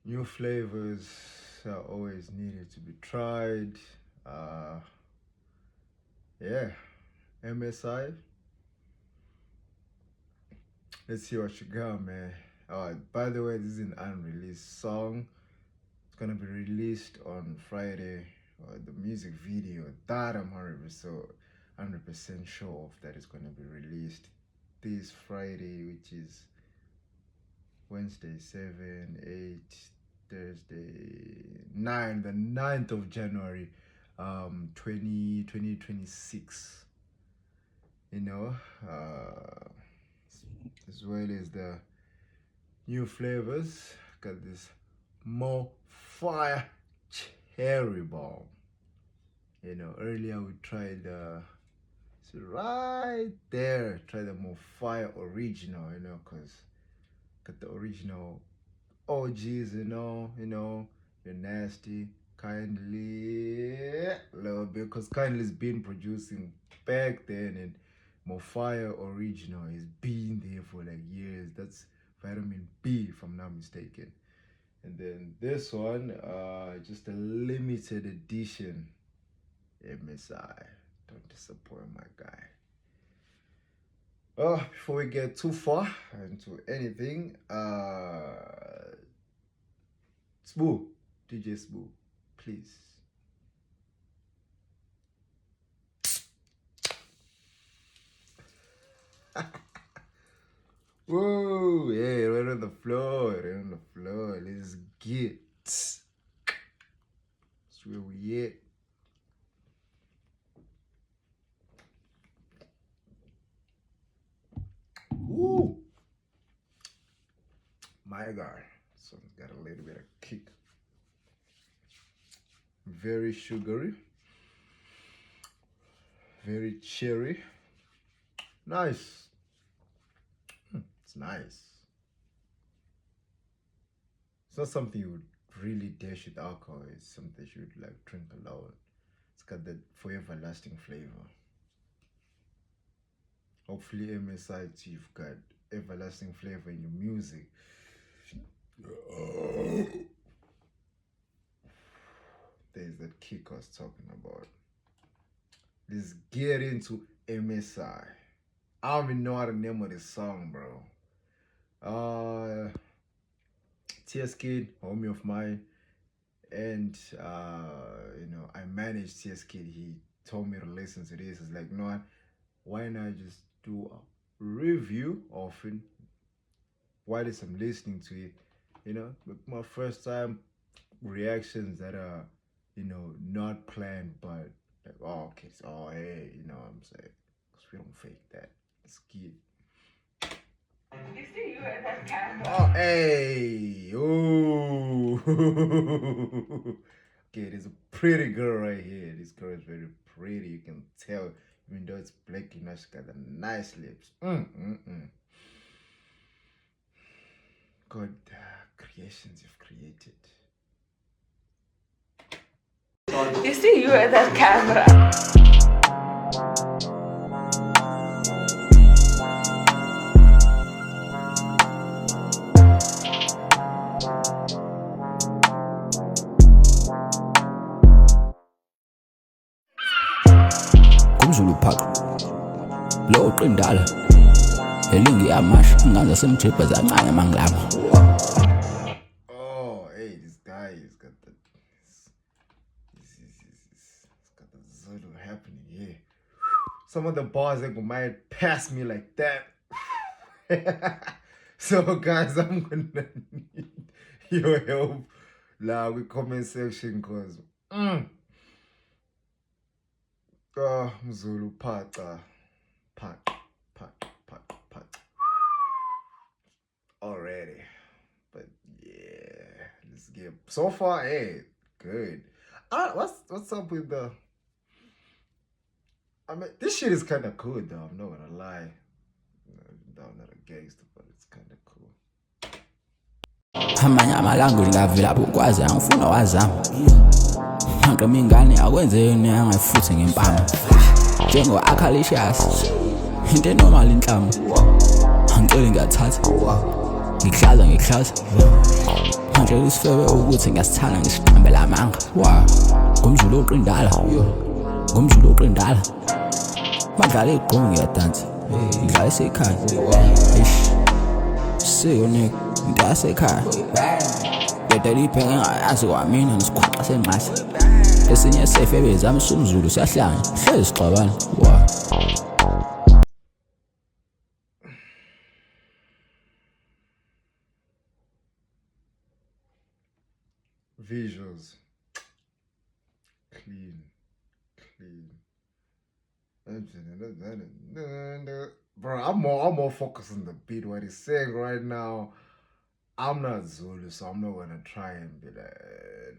New flavors are always needed to be tried. Yeah, MSI. Let's see what you got, man. By the way, this is an unreleased song. It's gonna be released on Friday. The music video that I'm 100% sure of that is gonna be released this Friday, which is Wednesday 7, 8, Thursday 9, the 9th of January 2026. You know, as well as the new flavors. Got this more fire cherry bomb. You know, earlier we tried it's right there, try the more fire original, you know, because got the original OGs, you know, you're nasty, kindly, a little bit, because kindly's been producing back then, and more fire original has been there for like years. That's vitamin B, if I'm not mistaken. And then this one, just a limited edition MSI. Don't disappoint, my guy. Before we get too far into anything, Sboo, DJ Sboo, please. Whoa, yeah, right on the floor, Let's get. That's where we at. Ooh, my God, so it's got a little bit of kick. Very sugary, very cherry. Nice. It's nice. It's not something you would really dash with alcohol. It's something you would like drink alone. It's got that forever lasting flavor. Hopefully MSI, you've got everlasting flavor in your music. There's that kick I was talking about. Let's get into MSI. I don't even know how the name of this song, bro. TS Kid, homie of mine, and I managed TS Kid. He told me to listen to this. It's like, no, why not just do a review of it while I'm listening to it? My first time reactions that are, not planned, but like, oh, okay, so hey, you know what I'm saying? Because we don't fake that. Let's get. You see you at that camera. Oh, hey, oh. Okay, there's a pretty girl right here. This girl is very pretty. You can tell, even though it's black, she's got the nice lips. God, creations you've created. You see you at that camera. Zulu Park. Low Trindala. Elingi Amash, Nanga Simchip as a man among them. Oh, hey, this guy has got the. It's got the Zulu happening here. Some of the bars that might pass me like that. So, guys, I'm gonna need your help. With comment section, cause. Zulu part. Already. But yeah, let's get so far, hey, good. What's up with the this shit is kinda cool though, I'm not gonna lie. I'm not a gangster, but it's kinda cool. Amanye amalanguage ngavela ukwazi angifuna wazama. Ngaqema ingane akwenze yini angayifuthe ngempama. Njengo Acalicious. Into normal inhlamba. Angicela ngiyathatha. Ngihlaza. Ngitshela isifebe ukuthi ngiyasithanda ngisiqambela amanga. NgumZulu oqindala, ngumZulu oqindala. Badlala igqomu ngiyadansa, ngidlala esekhaya. Siko nigga, into yasekhaya. Bhedela ibhenge engayazi kwamina nesikhuxa senqasa. Esinye safe bezami somZulu siyahlanga, hlezi sixabana. Visuals. Clean. Bro, I'm more focused on the beat, what he's saying right now. I'm not Zulu, so I'm not gonna try and be like,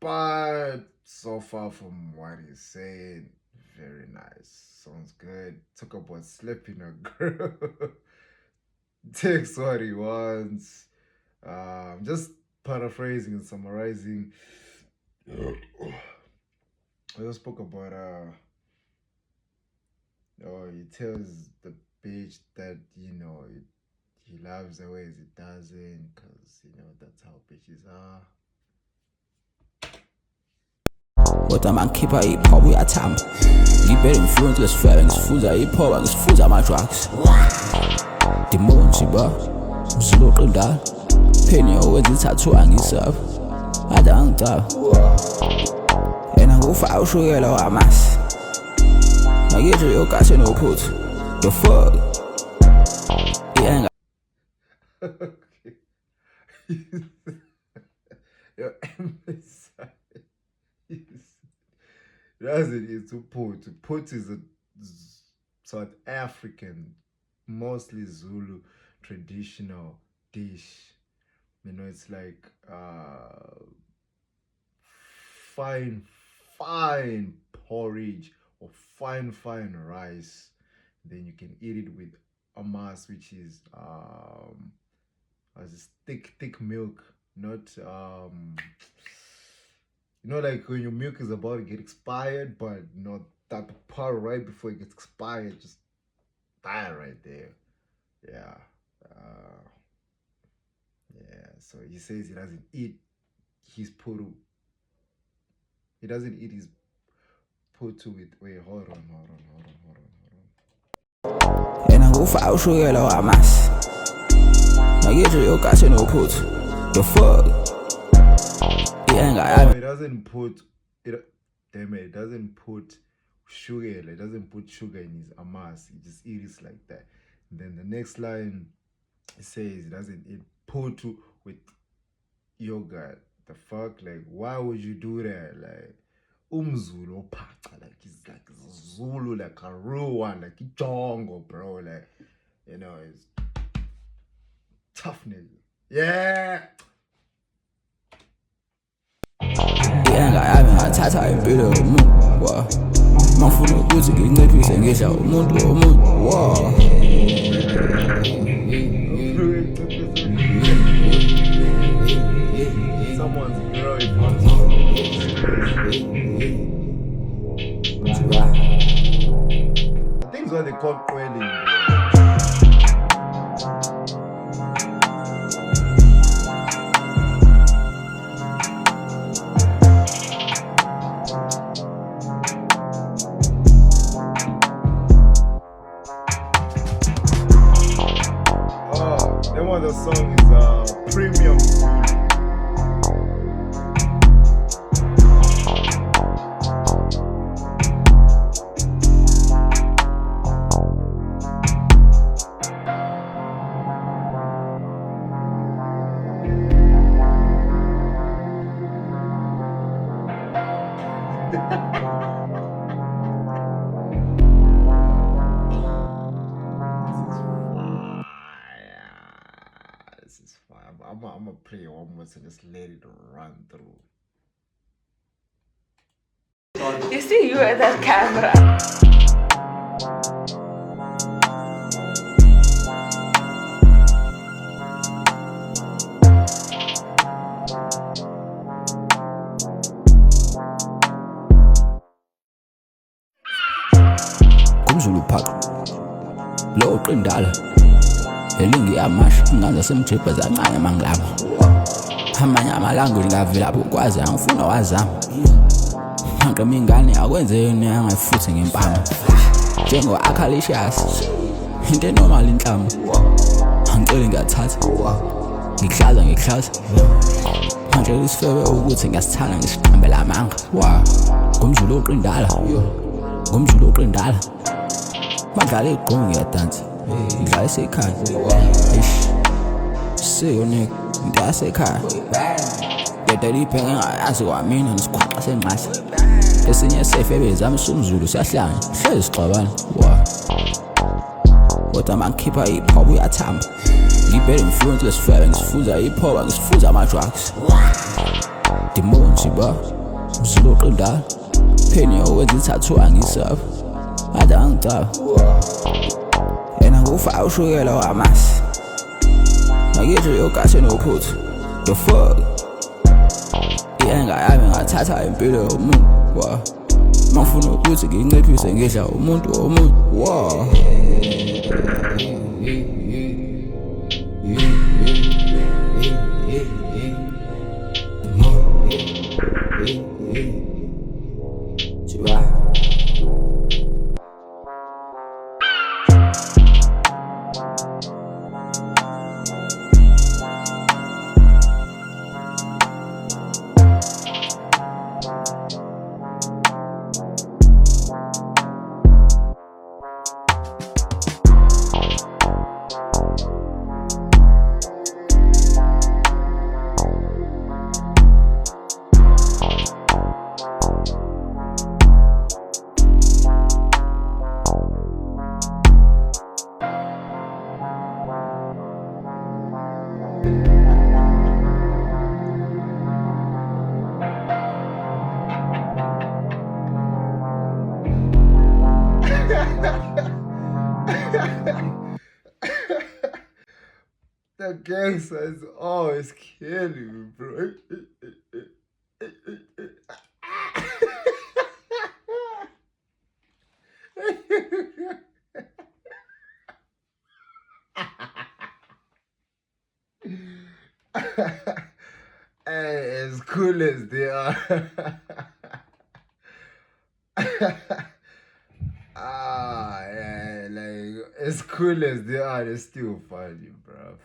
but so far from what he's saying, very nice. Sounds good. Talk about slapping a girl. Takes what he wants. Just paraphrasing and summarizing. I just spoke about he tells the bitch that he loves the ways he doesn't, because that's how bitches are. Kodwa mangikhipha hip-hop uyathamba. Ngibhele influence lesifebe ngisifuza hip-hop ngisifuza ama-drugs. Demons ba mZulu oqindala. Pheni owenza i-tattoo angisaba. Ade angicaba. Yena ngufa ushukela wamasi. Ngakithi yogasi nophuthu. The fuck? Yeah. Okay. Your emphasize. It's put. Put is a South African, mostly Zulu traditional dish. It's like fine porridge or fine rice. Then you can eat it with amas, which is as thick milk, not like when your milk is about to get expired, but not that part right before it gets expired, just die right there. Yeah. So he says he doesn't eat his puru. He doesn't eat his putu with, wait, hold on. Yena ngufa ushukela wamasi. Ngakithi yogasi nophuthu. The fuck? It doesn't put it doesn't put sugar. It doesn't put sugar in his amas. He just eats it like that. And then the next line, it says it doesn't eat putu with yogurt. The fuck? Like, why would you do that? Like, umZulu opaca, like he's like Zulu, like a real one, like Jongo, bro. Like, it's tough nigga. Yeah. Ngiyayami ngathatha impilo yomuntu. Mangifuna ukuthi nginciphise ngidla umuntu womuntu. Someone's growing. I think it's what they call quelling. The song is Premium Zulu. I'm gonna play it one more and just let it run through. You see you at that camera. ngumZulu phaqo lo oqindala elingi amash ngaze semjibha zancane mangilama amanye amalanga ngingavela ukwazi angifuna wazama Ngaqema ingane akwenzeni angayifuthe ngempama njengo-Acalicious into enormal inhlamba angicela ngiyathatha ngikuhlaza manje isifebe ukuthi ngiyasithanda ngisiqambela amanga ngumZulu oqindala badlala igqomo ngiyadansa ngidlala esekhaya siko nigga into yasekhaya yedela ibhenge ngayazi kwamina nesikhwaxa senxasa esinye sefebe zami somZulu siyahlanya hlezi sixabana kodwa mangikhipha hip-hop uyathamba ngibhele influence lesifebe ngisifuza hip-hop ngisifuza ama-drugs dimonsi ba mZulu oqindala pheni owenza i-tattoo angisapha ade angicaba yena ngufa ushukela wamasi ngakidle yogasi nophuthu the fuck iyenga yami ngathatha impilo yomuntu mangifuna ukuthi nginciphise ngidla umuntu The gangster is always killing me, bro. Hey, as cool as they are. Yeah, like as cool as they are, they're still funny, bro.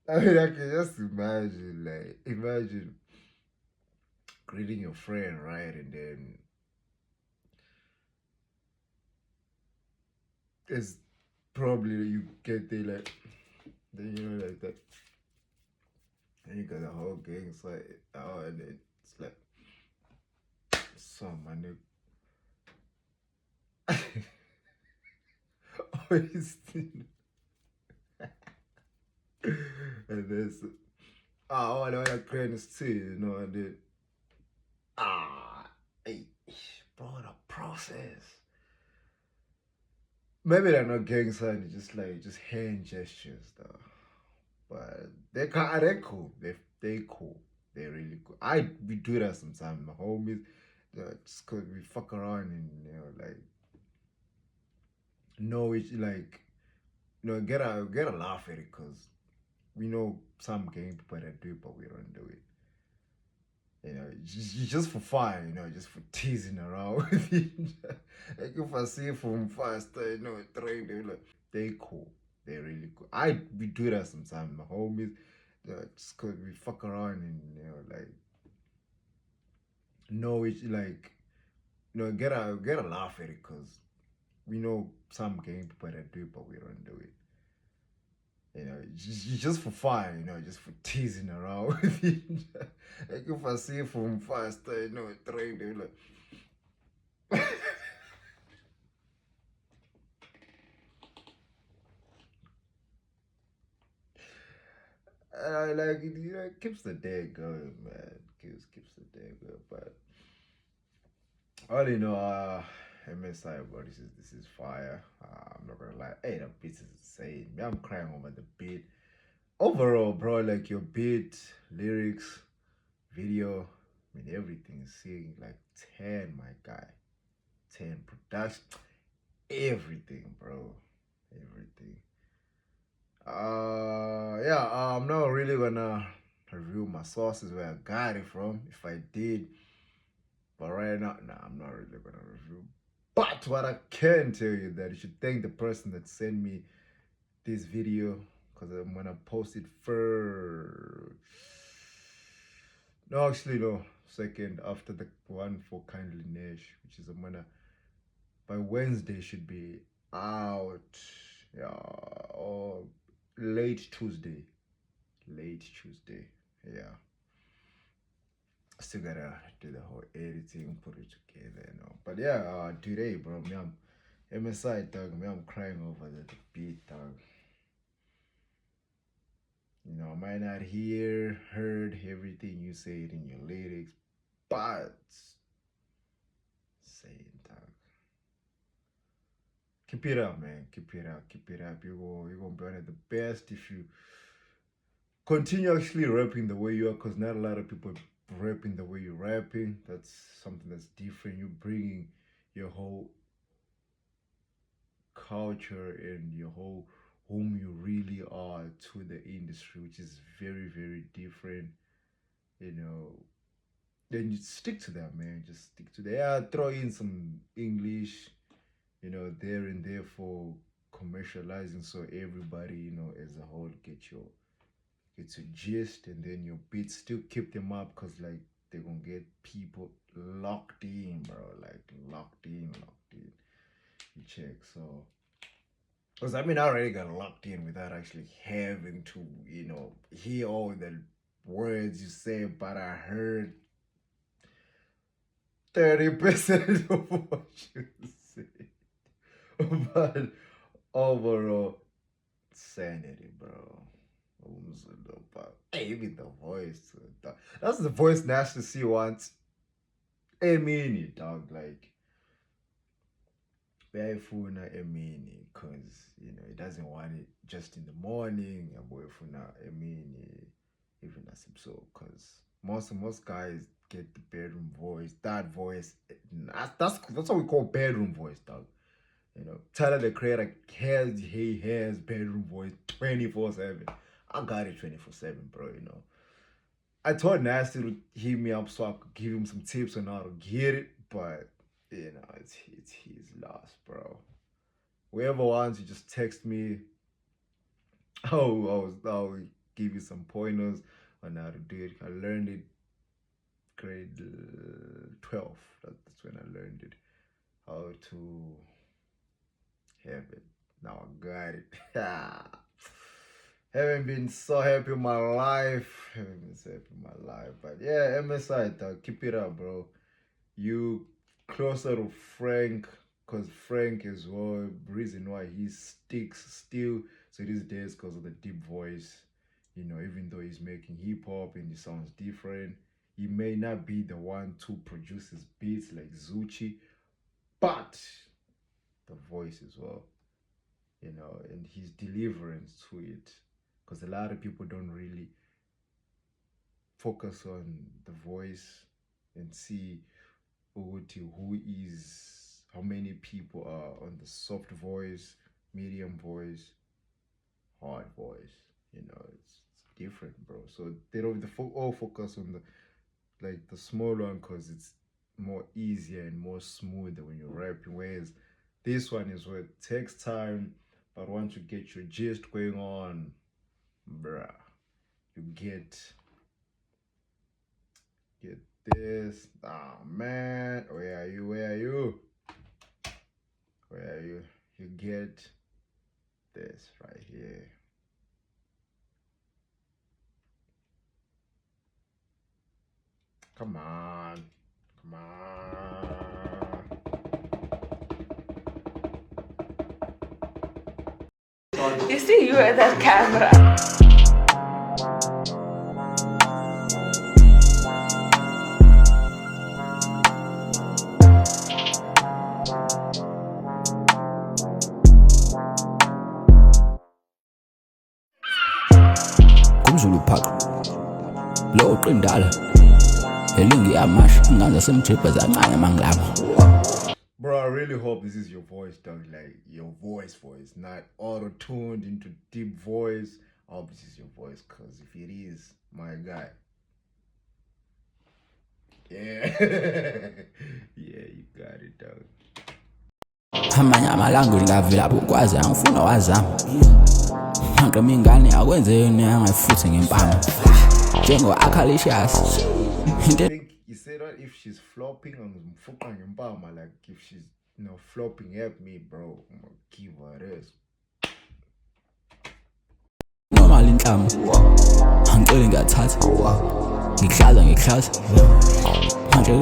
I mean, I can just imagine greeting your friend, right? And then it's probably you get there like, then you know like that. And you got the whole gang side, and then it's like, my nigga. Always and there's all the other credits too, you know, and then hey, bro, the process. Maybe they're not gang sign, just hand gestures though. But they're cool. They cool. They're really cool. We do that sometimes. My homies, just cause we fuck around and get a laugh at it, cause we know some gang people that do it, but we don't do it. Just for fun, just for teasing around with each other. Like if I see it from fast, train, they cool. They're really cool. We do that sometimes. My homies, just cause we fuck around and get a laugh at it, cause we know some gang people that do it, but we don't do it. Just for fun, just for teasing around with each other. Like if I see it from fast, train, I like it, it keeps the day going, man. Keeps the day going. But all in all, MSI, bro, this is fire. I'm not gonna lie. Hey, the beat is insane. Me, I'm crying over the beat. Overall, bro, like your beat, lyrics, video, I mean everything is seeing like 10, my guy. 10 production, everything, bro. Everything. Yeah, I'm not really gonna review my sources where I got it from. If I did, but right now, nah, I'm not really gonna review. But what I can tell you that you should thank the person that sent me this video, because I'm gonna post it first. No, actually no, second after the one for Kindly Nash, which is I'm gonna by Wednesday should be out. Yeah, or late Tuesday. Yeah. Still gotta do the whole editing, put it together, But yeah, today, bro, me I'm MSI dog, me I'm crying over the beat, dog. I might not heard everything you said in your lyrics, but saying, dog. Keep it up, man. Keep it up. You're gonna be one of the best if you continue actually rapping the way you are, because not a lot of people rapping the way you're rapping. That's something that's different. You're bringing your whole culture and your whole whom you really are to the industry, which is very, very different. Then you stick to that, man. Just stick to that. Yeah, throw in some English, there and there for commercializing, so everybody, as a whole gets a gist, and then your beats still keep them up, because like they're gonna get people locked in, bro. Like locked in. You check. So because I already got locked in without actually having to, hear all the words you say, but I heard 30% of what you said. But overall, sanity, bro. Even the voice. That's the voice Nash to see once. Emini, dog. Like, very full na Emini, because he doesn't want it just in the morning. A boy for na Emini, even as so, because most guys get the bedroom voice. That voice, that's what we call bedroom voice, dog. Tyler the Creator has bedroom voice 24/7. I got it 24/7, bro. I told Nasty to hit me up so I could give him some tips on how to get it, but it's his loss, bro. Whoever wants, you just text me. I'll give you some pointers on how to do it. I learned it grade 12. That's when I learned it, how to have it. Now I got it. Haven't been so happy in my life. But yeah, MSI, dog, keep it up, bro. You closer to Frank, because Frank is the reason why he sticks still to these days, because of the deep voice. Even though he's making hip hop and he sounds different, he may not be the one to produce his beats like Zuchi, but the voice as well, and his deliverance to it. Because a lot of people don't really focus on the voice and see how many people are on the soft voice, medium voice, hard voice. It's different, bro. So they all focus on the small one, because it's more easier and more smoother when you're rapping. Whereas this one is where it takes time, but once you get your gist going on, bruh, you get this. Oh man, where are you? You get this right here. Come on. You see you at that camera. Zulu Park lo qindala elingi yamasha ingaze semjibha zancane manglama. Bro, I really hope this is your voice, dog. Like your voice, not auto-tuned into deep voice. I hope this is your voice, cause if it is, my guy. Yeah. Yeah, you got it, dog. amanye amalanga ngavela ukwazi angifuna wazama ngaqema ingane akwenzeni angayifuthe ngempama njengo-Acalicious I think you said that if she's flopping angimfuqa ngempama, like if she's flopping, help me, bro. I'm gonna give her this. normal inhlamba angicela ngiyathatha ngihlaza ngicela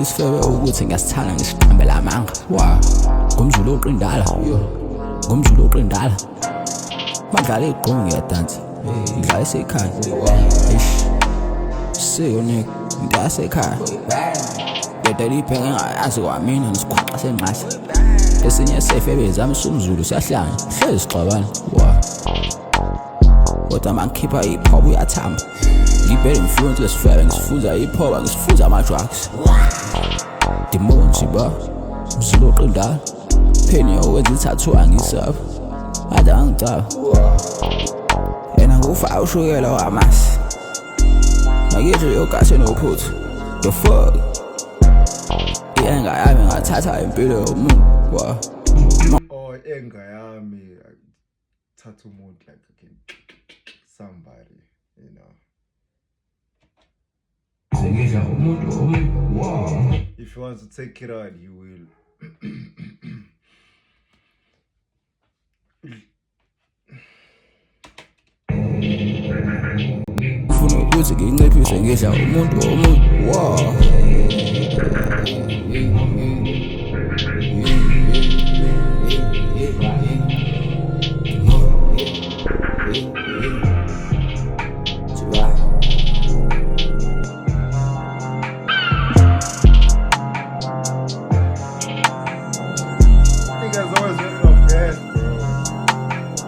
isifebe ukuthi ngiyasithanda ngisiqambela amanga ngumZulu oqindala badlala igqomu ngiyadansa ngidlala esekhaya siyonike into yasekhaya bedela ibheke engayazi kwamina nesikhuxa senqasa esinye sefe bezami somZulu siyahlanga hlezi sixabana kodwa mangikhipha hip-hop uyathamba ngibhele influence lesifebe ngisifuza hip-hop ngisifuza ama-drugs dimonsi mZulu oqindala pheni owenza i-tattoo angisapha ade angicaba yena ngufa ushukela wamasi ngakihle yogase nophuthu the fuck iyenga yami ngathatha impilo yomuntu Or anger yami, tattoo mode, like okay, somebody, If he wants to take it out, he will. ufuna ukuthi nginciphise ngidla umuntu Niggas always running off gas, bro.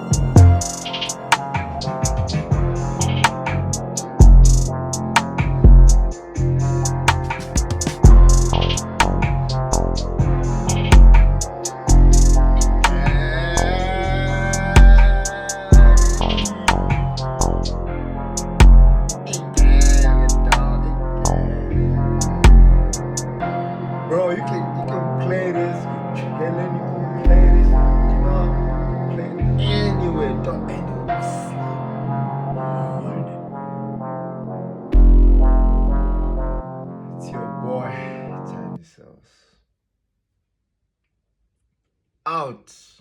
Bro, you can play this, you can play this, play it anywhere, don't It's your boy, Tinysause. Out.